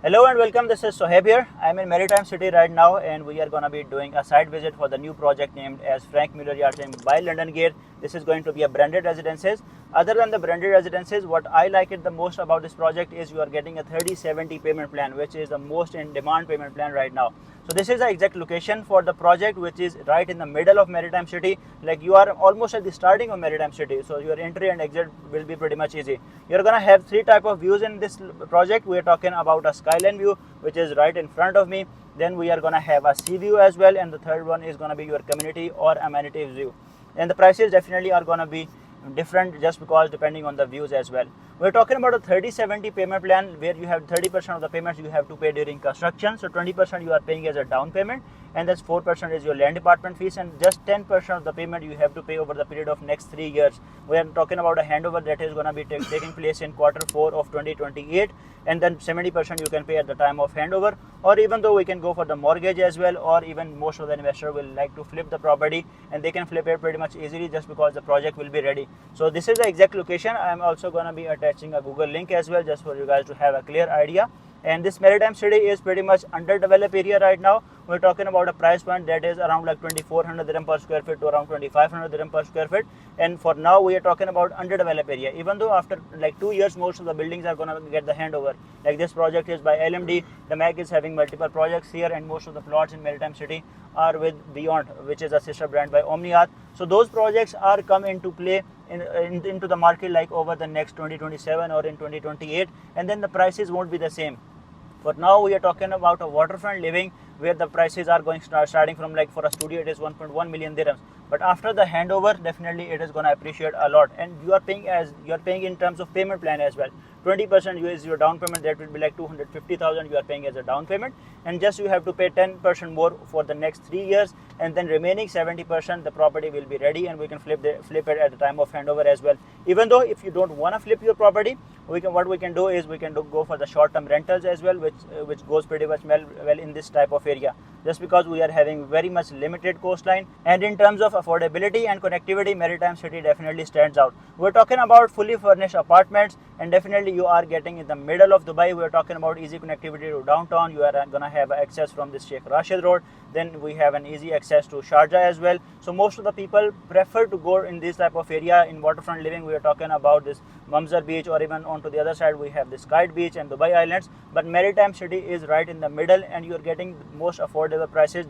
Hello and welcome. This is Sohaib here. I'm in Maritime City right now, and we are going to be doing a site visit for the new project named as Frank Muller Yards in by London Gate. This is going to be a branded residences. Other than the branded residences, what I like it the most about this project is you are getting a 30/70 payment plan, which is the most in demand payment plan right now. So this is the exact location for the project, which is right in the middle of Maritime City. Like you are almost at the starting of Maritime City, so your entry and exit will be pretty much easy. You're gonna have three type of views in this project. We are talking about a skyline view, which is right in front of me. Then we are gonna have a sea view as well, and the third one is gonna be your community or amenities view. And the prices definitely are gonna be different just because depending on the views as well. We're talking about a 30/70 payment plan where you have 30% of the payments you have to pay during construction. So 20% you are paying as a down payment, and that's 4% is your land department fees, and just 10% of the payment you have to pay over the period of next 3 years. We are talking about a handover that is going to be taking place in Q4 of 2028, and then 70% you can pay at the time of handover. Or even though we can go for the mortgage as well, or even most of the investor will like to flip the property, and they can flip it pretty much easily just because the project will be ready. So this is the exact location. I am also going to be attaching a Google link as well just for you guys to have a clear idea. And this Maritime City is pretty much underdeveloped area right now. We're talking about a price point that is around like 2400 dirham per square feet to around 2500 dirham per square feet. And for now we are talking about underdeveloped area, even though after like 2 years most of the buildings are going to get the handover. Like this project is by LMD. The MAC is having multiple projects here, and most of the plots in Maritime City are with Beyond, which is a sister brand by Omniath. So those projects are come into play into the market like over the next 2027 or in 2028, and then the prices won't be the same. But now we are talking about a waterfront living where the prices are going starting from, like for a studio it is 1.1 million dirhams. But after the handover, definitely it is going to appreciate a lot, and you are paying in terms of payment plan as well. 20% is your down payment, that will be like 250,000 you are paying as a down payment, and just you have to pay 10% more for the next 3 years, and then remaining 70% the property will be ready, and we can flip it at the time of handover as well. Even though if you don't want to flip your property, what we can do is we can go for the short-term rentals as well, which goes pretty much well in this type of area, just because we are having very much limited coastline. And in terms of affordability and connectivity, Maritime City definitely stands out. We're talking about fully furnished apartments, and definitely you are getting in the middle of Dubai. We're talking about easy connectivity to downtown. You are gonna have access from the Sheikh Rashid Road. Then we have an easy access to Sharjah as well. So most of the people prefer to go in this type of area. In waterfront living, we are talking about this Mamzar beach, or even onto the other side we have this Kite beach and Dubai Islands. But Maritime City is right in the middle, and you are getting most affordable prices.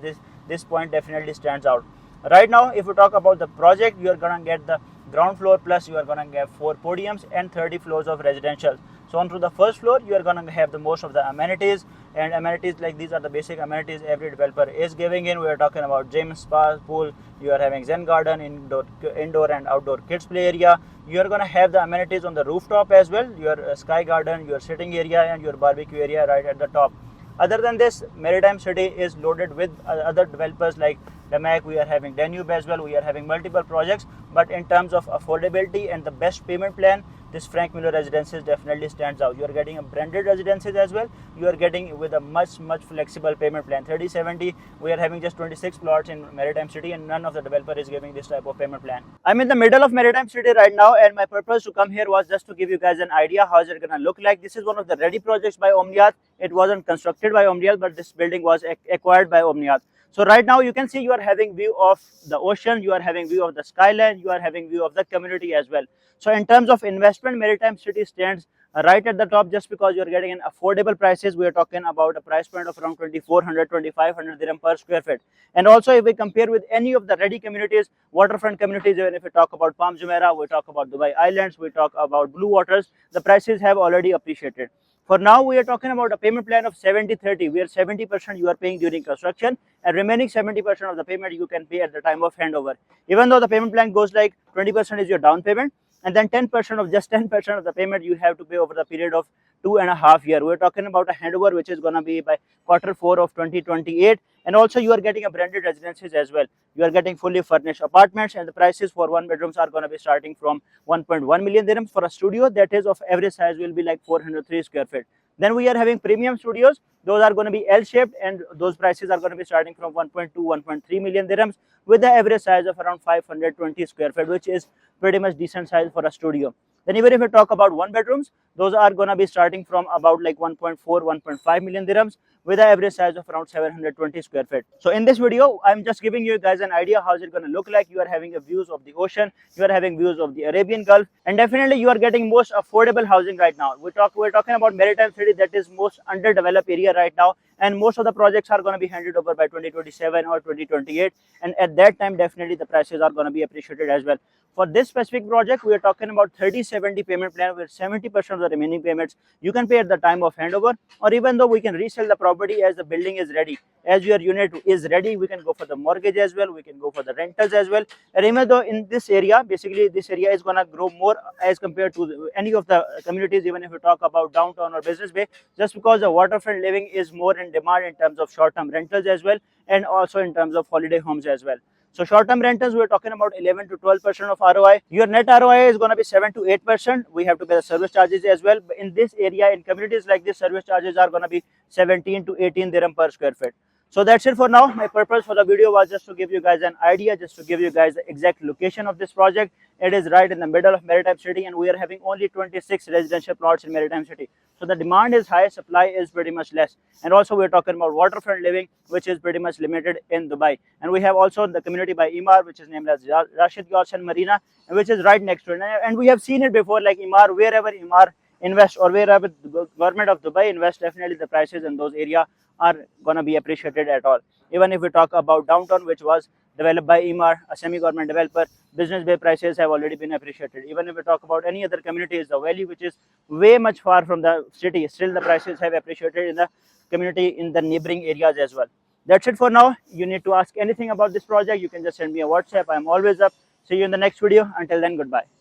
This point definitely stands out. Right now, if we talk about the project, you are gonna get the ground floor, plus you are gonna get 4 podiums and 30 floors of residential. So onto the first floor, you are gonna have the most of the amenities, and amenities like these are the basic amenities every developer is giving in. We are talking about gym, spa, pool. You are having Zen garden, indoor and outdoor kids play area. You are gonna have the amenities on the rooftop as well. Your sky garden, your sitting area, and your barbecue area right at the top. Other than this, Maritime City is loaded with other developers like DAMAC. We are having Danube as well. We are having multiple projects. But in terms of affordability and the best payment plan, this Frank Muller Residences definitely stands out. You are getting a branded residences as well. You are getting with a much flexible payment plan. 30/70. We are having just 26 plots in Maritime City, and none of the developer is giving this type of payment plan. I'm in the middle of Maritime City right now, and my purpose to come here was just to give you guys an idea how is it gonna look like. This is one of the ready projects by Omniath. It wasn't constructed by Omniath, but this building was acquired by Omniath. So right now you can see you are having view of the ocean, you are having view of the skyline, you are having view of the community as well. So in terms of investment, Maritime City stands right at the top just because you are getting an affordable prices. We are talking about a price point of around 2400 2500 dirham per square feet. And also if we compare with any of the ready communities, waterfront communities, even if we talk about Palm Jumeirah, we talk about Dubai Islands, we talk about Blue Waters, the prices have already appreciated. For now, we are talking about a payment plan of 70/30, where 70% you are paying during construction, and remaining 70% of the payment you can pay at the time of handover. Even though the payment plan goes like 20% is your down payment, and then 10% of the payment you have to pay over the period of 2.5 years. We're talking about a handover which is going to be by Q4 of 2028, and also you are getting a branded residences as well. You are getting fully furnished apartments, and the prices for one bedrooms are going to be starting from 1.1 million dirhams. For a studio that is of average size will be like 403 square feet. Then we are having premium studios. Those are going to be L-shaped, and those prices are going to be starting from 1.2 1.3 million dirhams, with the average size of around 520 square feet, which is pretty much decent size for a studio. Then even if we talk about one bedrooms, those are going to be starting from about like 1.4, 1.5 million dirhams with an average size of around 720 square feet. So in this video, I'm just giving you guys an idea how is it going to look like. You are having a views of the ocean, you are having views of the Arabian Gulf, and definitely you are getting most affordable housing right now. We're talking about Maritime City, that is most underdeveloped area right now, and most of the projects are going to be handed over by 2027 or 2028, and at that time definitely the prices are going to be appreciated as well. For this specific project, we are talking about 30-70 payment plan, where 70% of the remaining payments you can pay at the time of handover, or even though we can resell the property as the building is ready, as your unit is ready, we can go for the mortgage as well, we can go for the rentals as well. And even though in this area, basically this area is going to grow more as compared to any of the communities, even if we talk about downtown or Business Bay, just because the waterfront living is more in demand in terms of short-term rentals as well, and also in terms of holiday homes as well. So short-term rentals, we're talking about 11 to 12% of ROI. Your net ROI is going to be 7 to 8%. We have to pay the service charges as well. But in this area, in communities like this, service charges are going to be 17 to 18 dirham per square feet. So that's it for now. My purpose for the video was just to give you guys an idea, just to give you guys the exact location of this project. It is right in the middle of Maritime City, and we are having only 26 residential plots in Maritime City. So the demand is high, supply is pretty much less. And also we're talking about waterfront living, which is pretty much limited in Dubai. And we have also the community by Emaar, which is named as Rashid Ghassan Marina, which is right next to it. And we have seen it before, like Emaar, wherever Emaar invest or wherever the government of Dubai invest, definitely the prices in those areas are going to be appreciated at all. Even if we talk about downtown, which was developed by Emaar, a semi-government developer, Business Bay prices have already been appreciated. Even if we talk about any other communities, the valley, which is way much far from the city, still the prices have appreciated in the community in the neighboring areas as well. That's it for now. You need to ask anything about this project, you can just send me a WhatsApp. I'm always up. See you in the next video. Until then, goodbye.